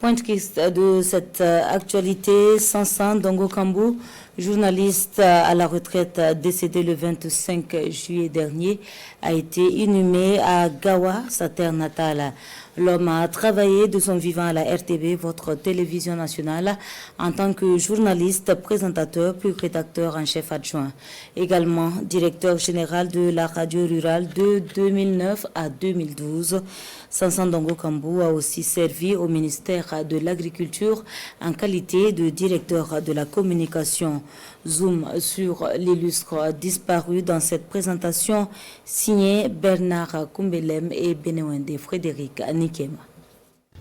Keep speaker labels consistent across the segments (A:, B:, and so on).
A: Pointe de cette actualité, Sansan Dongo Kambou, journaliste à la retraite décédé le 25 juillet dernier, a été inhumé à Gawa, sa terre natale. L'homme a travaillé de son vivant à la RTB, votre télévision nationale, en tant que journaliste, présentateur, puis rédacteur en chef adjoint. Également directeur général de la radio rurale de 2009 à 2012. Sansan Dongo Kambou a aussi servi au ministère de l'Agriculture en qualité de directeur de la communication. Zoom sur l'illustre disparu dans cette présentation signée Bernard Kumbelem et Benewende Frédéric Nikema.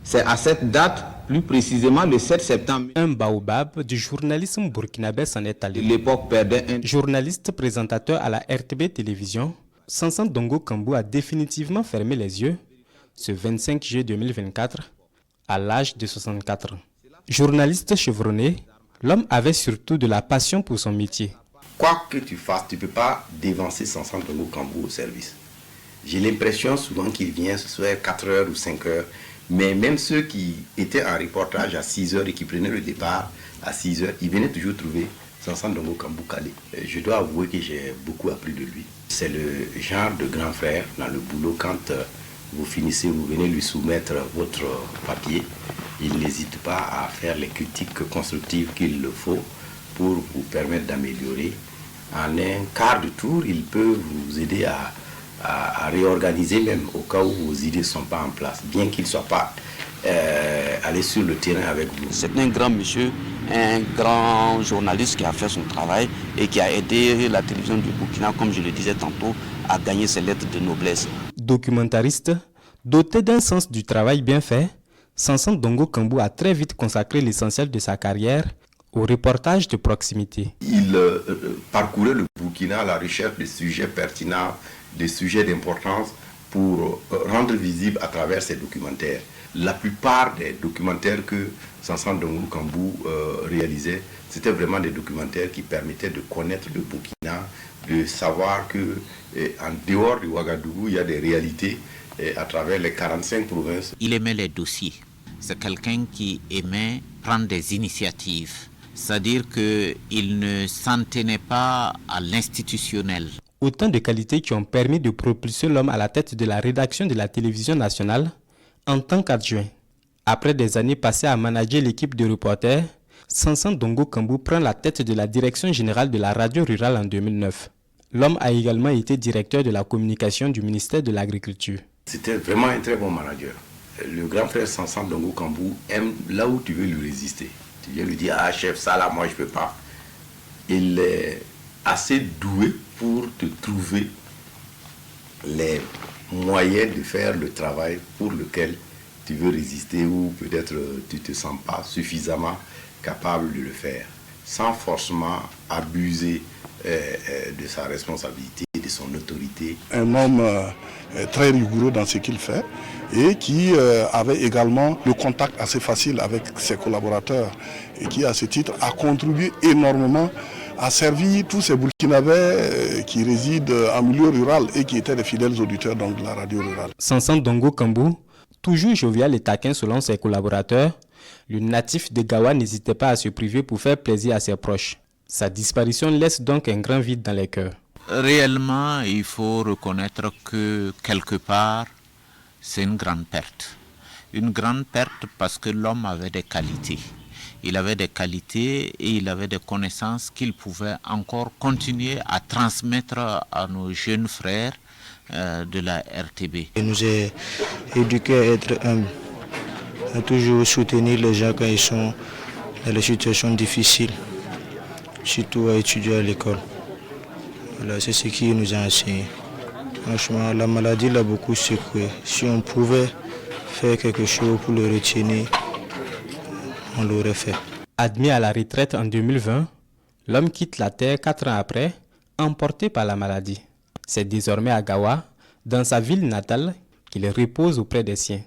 B: C'est à cette date, plus précisément le 7 septembre.
C: Un baobab du journalisme burkinabé s'en est allé.
B: L'époque perdait un
C: journaliste présentateur à la RTB Télévision, Sansan Dongo Kambou a définitivement fermé les yeux ce 25 juillet 2024 à l'âge de 64 ans. Journaliste chevronné, l'homme avait surtout de la passion pour son métier.
D: Quoi que tu fasses, tu ne peux pas dévancer Sansan Dongo Kambou au service. J'ai l'impression souvent qu'il vient ce soir 4 heures ou 5 heures, mais même ceux qui étaient en reportage à 6 heures et qui prenaient le départ à 6 heures, ils venaient toujours trouver Sansan Dongo Kambou calé. Je dois avouer que j'ai beaucoup appris de lui. C'est le genre de grand frère dans le boulot. Quand vous finissez, vous venez lui soumettre votre papier, il n'hésite pas à faire les critiques constructives qu'il le faut pour vous permettre d'améliorer. En un quart de tour, il peut vous aider à réorganiser même au cas où vos idées ne sont pas en place, bien qu'il ne soit pas allé sur le terrain avec vous.
E: C'est un grand monsieur, un grand journaliste qui a fait son travail et qui a aidé la télévision du Burkina, comme je le disais tantôt, à gagner ses lettres de noblesse.
C: Documentariste, doté d'un sens du travail bien fait, Sansan Dongo Kambou a très vite consacré l'essentiel de sa carrière au reportage de proximité.
D: Il parcourait le Burkina à la recherche des sujets pertinents, des sujets d'importance pour rendre visible à travers ses documentaires. La plupart des documentaires que Sansan Dongo Kambou réalisait, c'était vraiment des documentaires qui permettaient de connaître le Burkina, de savoir que en dehors du Ouagadougou, il y a des réalités à travers les 45 provinces.
F: Il aimait les dossiers. C'est quelqu'un qui aimait prendre des initiatives. C'est-à-dire qu'il ne s'en tenait pas à l'institutionnel.
C: Autant de qualités qui ont permis de propulser l'homme à la tête de la rédaction de la télévision nationale en tant qu'adjoint. Après des années passées à manager l'équipe de reporters, Sansan Dongo Kambou prend la tête de la direction générale de la radio rurale en 2009. L'homme a également été directeur de la communication du ministère de l'Agriculture.
D: C'était vraiment un très bon manager. Le grand frère Sansan Dongo Kambou aime là où tu veux lui résister. Tu viens lui dire, ah chef, ça là, moi je ne peux pas. Il est assez doué pour te trouver les moyens de faire le travail pour lequel tu veux résister ou peut-être tu ne te sens pas suffisamment capable de le faire, sans forcément abuser de sa responsabilité, de son autorité.
G: Un homme très rigoureux dans ce qu'il fait et qui avait également le contact assez facile avec ses collaborateurs et qui, à ce titre, a contribué énormément à servir tous ces Burkinabés qui résident en milieu rural et qui étaient des fidèles auditeurs donc, de la radio rurale.
C: Sansan Dongo Kambou, toujours jovial et taquin selon ses collaborateurs, le natif de Gawa n'hésitait pas à se priver pour faire plaisir à ses proches. Sa disparition laisse donc un grand vide dans les cœurs.
F: Réellement, il faut reconnaître que quelque part, c'est une grande perte. Une grande perte parce que l'homme avait des qualités. Il avait des qualités et il avait des connaissances qu'il pouvait encore continuer à transmettre à nos jeunes frères de la RTB.
H: Il nous a éduqués à être humbles, à toujours soutenir les gens quand ils sont dans des situations difficiles, surtout à étudier à l'école. Voilà, c'est ce qu'il nous a enseigné. Franchement, la maladie l'a beaucoup secoué. Si on pouvait faire quelque chose pour le retenir, on l'aurait fait.
C: Admis à la retraite en 2020, l'homme quitte la terre 4 ans après, emporté par la maladie. C'est désormais à Gawa, dans sa ville natale, qu'il repose auprès des siens.